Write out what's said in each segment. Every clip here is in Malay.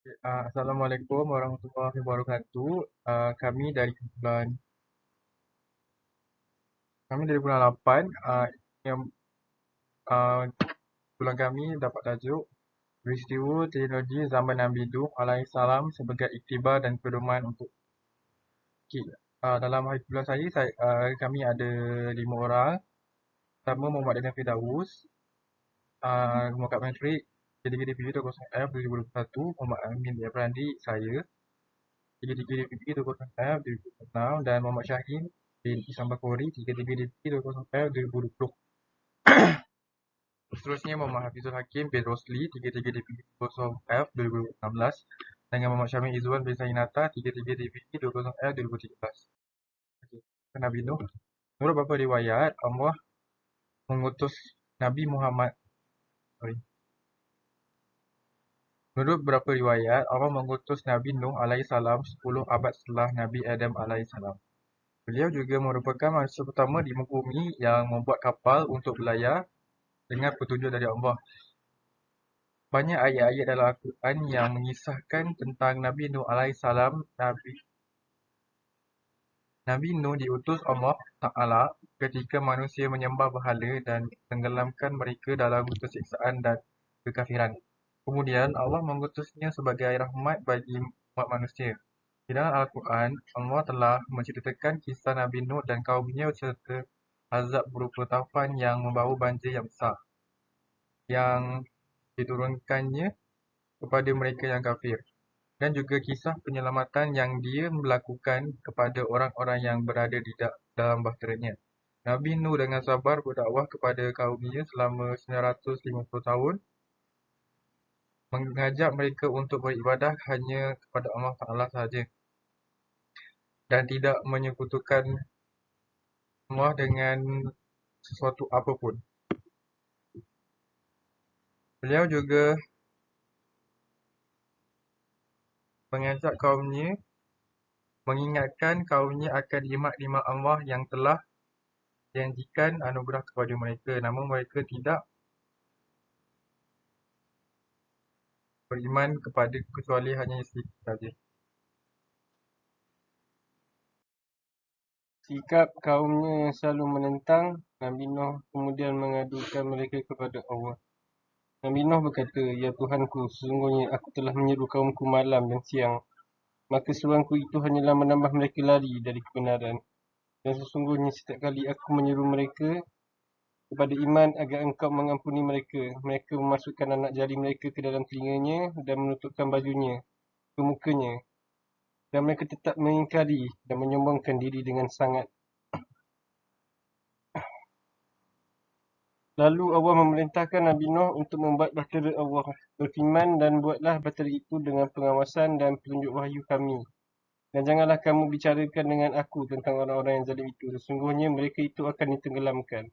Assalamualaikum warahmatullahi wabarakatuh. Kami dari bulan 8. Yang uh, bulan kami dapat tajuk peristiwa teknologi zaman Nabi Nuh alaihissalam sebagai iktibar dan pedoman untuk kita. Dalam hari bulan kami ada 5 orang. Pertama Muhammad Daniel Firdaus, Muhammad Patrick, KDKDPV 20F 2021, Muhammad Amin Efrandi, saya, KDKDPV 20F 2006, dan Muhammad Syahrin bin Isam Bakori, KDKDPV 20F 2020. Seterusnya Muhammad Hafizul Hakim bin Rosli, 33DPP 20F 2016, dengan Muhammad Syamil Izzuan bin Sainata, 33DPP 20F 2013. Nabi Nuh. Menurut beberapa riwayat, Allah mengutus Nabi Muhammad sorry. Menurut beberapa riwayat, Allah mengutus Nabi Nuh alaihissalam 10 abad setelah Nabi Adam alaihissalam. Beliau juga merupakan manusia pertama di muka bumi yang membuat kapal untuk berlayar dengan petunjuk dari Allah. Banyak ayat-ayat dalam Al-Quran yang mengisahkan tentang Nabi Nuh alaihissalam. Nabi Nuh diutus Allah Ta'ala ketika manusia menyembah berhala dan tenggelamkan mereka dalam kesiksaan dan kekafiran. Kemudian Allah mengutusnya sebagai rahmat bagi umat manusia. Di dalam Al-Quran, Allah telah menceritakan kisah Nabi Nuh dan kaumnya serta azab berupa taufan yang membawa banjir yang besar yang diturunkannya kepada mereka yang kafir, dan juga kisah penyelamatan yang dia melakukan kepada orang-orang yang berada di dalam bahteranya. Nabi Nuh dengan sabar berdakwah kepada kaumnya selama 950 tahun, mengajak mereka untuk beribadah hanya kepada Allah Ta'ala sahaja dan tidak menyekutukan Allah dengan sesuatu apapun. Beliau juga mengajak kaumnya, mengingatkan kaumnya akan nikmat-nikmat Allah yang telah janjikan anugerah kepada mereka, namun mereka tidak beriman kepada kecuali hanya sedikit saja. Sikap kaumnya yang selalu menentang Nabi Nuh kemudian mengadukan mereka kepada Allah. Nabi Nuh berkata, "Ya Tuhanku, sesungguhnya aku telah menyeru kaumku malam dan siang. Maka seruanku itu hanyalah menambah mereka lari dari kebenaran. Dan sesungguhnya setiap kali aku menyeru mereka kepada iman agar engkau mengampuni mereka, mereka memasukkan anak jari mereka ke dalam telinganya dan menutupkan bajunya ke mukanya. Dan mereka tetap mengingkari dan menyombongkan diri dengan sangat. Lalu Allah memerintahkan Nabi Nuh untuk membuat bahtera Allah, berfirman, dan buatlah bahtera itu dengan pengawasan dan petunjuk wahyu kami. Dan janganlah kamu bicarakan dengan aku tentang orang-orang yang zalim itu. Sesungguhnya mereka itu akan ditenggelamkan.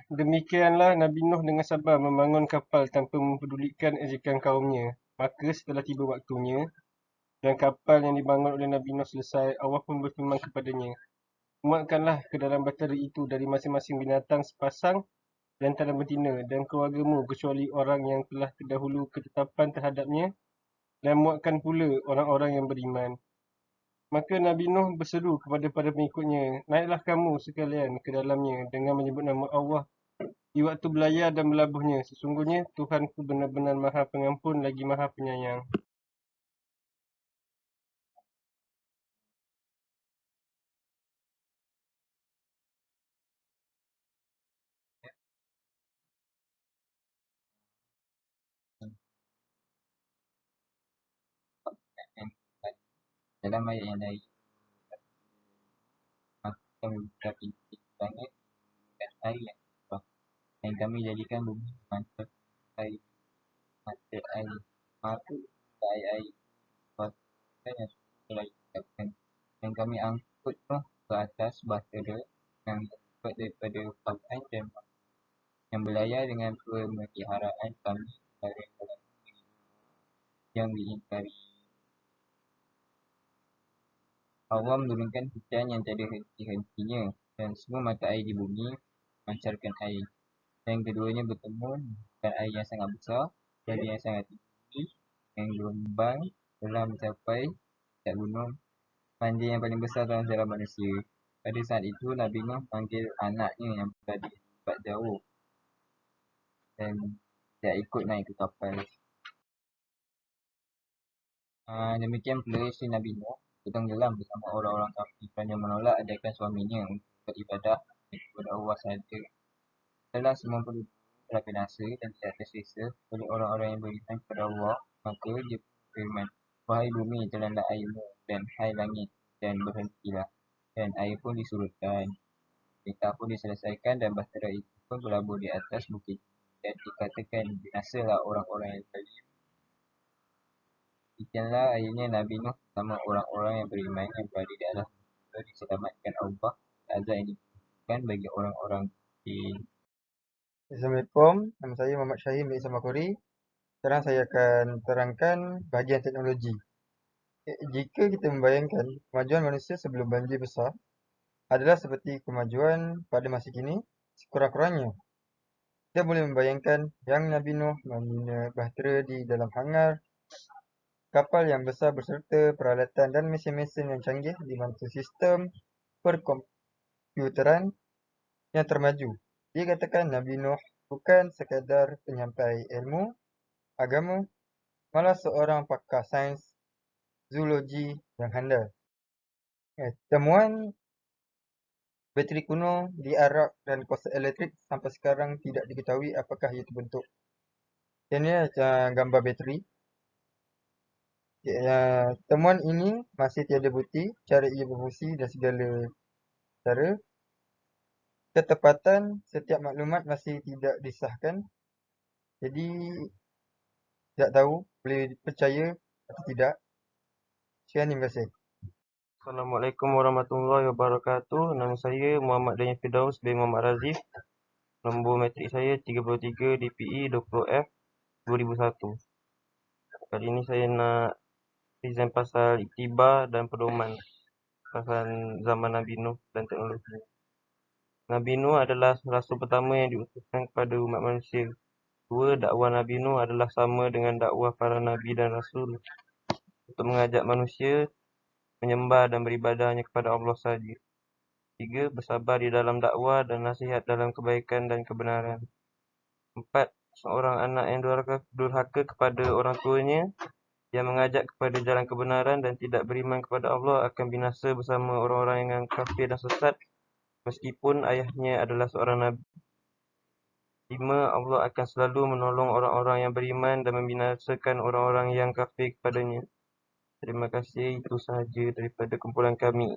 Demikianlah Nabi Nuh dengan sabar membangun kapal tanpa mempedulikan ejekan kaumnya. Maka setelah tiba waktunya dan kapal yang dibangun oleh Nabi Nuh selesai, Allah pun berfirman kepadanya, "Muatkanlah ke dalam bahtera itu dari masing-masing binatang sepasang di antara betina dan keluargamu kecuali orang yang telah terdahulu ketetapan terhadapnya, dan muatkan pula orang-orang yang beriman." Maka Nabi Nuh berseru kepada para pengikutnya, "Naiklah kamu sekalian ke dalamnya dengan menyebut nama Allah di waktu berlayar dan berlabuhnya. Sesungguhnya Tuhanku benar-benar Maha Pengampun lagi Maha Penyayang." Dalam ayat yang lain, maka kami buka pintu langit dan air yang tumpah, dan kami jadikan bumi memancar air mata air mata air kuatkan yang sudah dikatakan, dan kami angkut Nuh ke atas bahtera yang terbuat daripada pakan dan yang berlayar dengan pemeliharaan kami dari dalam yang diingkari. Allah menurunkan hujan yang tiada henti-hentinya dan semua mata air di bumi memancarkan air, dan keduanya bertemu dengan air yang sangat besar dan yang sangat tinggi tinggi dengan gelombang selam mencapai puncak gunung banjir yang paling besar dalam sejarah manusia. Pada saat itu Nabi Nuh panggil anaknya yang berada di tempat jauh dan tidak ikut naik ke kapal. Demikian pula isteri Nabi Nuh bertenggelam bersama orang-orang kafir kerana menolak ajakan suaminya untuk beribadah kepada Allah sahaja. Setelah semua penduduk telah binasa dan tidak tersisa oleh orang-orang yang beriman kepada Allah, maka dia berfirman, wahai bumi, telanlah airmu, dan hai langit, dan berhentilah. Dan air pun disurutkan. Perintah pun diselesaikan dan bahtera itu pun berlabuh di atas bukit. Dan dikatakan, binasalah orang-orang yang zalim. Demikianlah akhirnya Nabi Nuh bersama orang-orang yang beriman yang berada di alam dunia diselamatkan Allah dari azab yang diberikan bagi orang-orang kafir. Assalamualaikum, nama saya Muhammad Syahim bin Samakori. Sekarang saya akan terangkan bahagian teknologi. Jika kita membayangkan kemajuan manusia sebelum banjir besar adalah seperti kemajuan pada masa kini, sekurang-kurangnya kita boleh membayangkan yang Nabi Nuh membina bahtera di dalam hangar, kapal yang besar berserta peralatan dan mesin-mesin yang canggih dibantu sistem perkomputeran yang termaju. Dia katakan Nabi Nuh bukan sekadar penyampai ilmu, agama, malah seorang pakar sains, zoologi yang handal. Temuan bateri kuno di Arab dan kuasa elektrik sampai sekarang tidak diketahui apakah ia terbentuk. Ini gambar bateri. Temuan ini masih tiada bukti cara ia berfungsi dan segala cara. Ketepatan setiap maklumat masih tidak disahkan. Jadi tidak tahu boleh percaya atau tidak. Sekian, terima kasih. Assalamualaikum warahmatullahi wabarakatuh. Nama saya Muhammad Daniel Firdaus bin Muhammad Razif. Nombor matrik saya 33 DPE 20F 2001. Kali ini saya nak present pasal iktibar dan pedoman pasal zaman Nabi Nuh dan teknologi. Nabi Nuh adalah rasul pertama yang diutuskan kepada umat manusia. Dua, dakwah Nabi Nuh adalah sama dengan dakwah para nabi dan rasul untuk mengajak manusia menyembah dan beribadah hanya kepada Allah sahaja. 3. Bersabar di dalam dakwah dan nasihat dalam kebaikan dan kebenaran. 4. Seorang anak yang durhaka kepada orang tuanya, yang mengajak kepada jalan kebenaran dan tidak beriman kepada Allah akan binasa bersama orang-orang yang kafir dan sesat, meskipun ayahnya adalah seorang nabi. 5. Allah akan selalu menolong orang-orang yang beriman dan membinasakan orang-orang yang kafir kepadanya. Terima kasih, itu sahaja daripada kumpulan kami.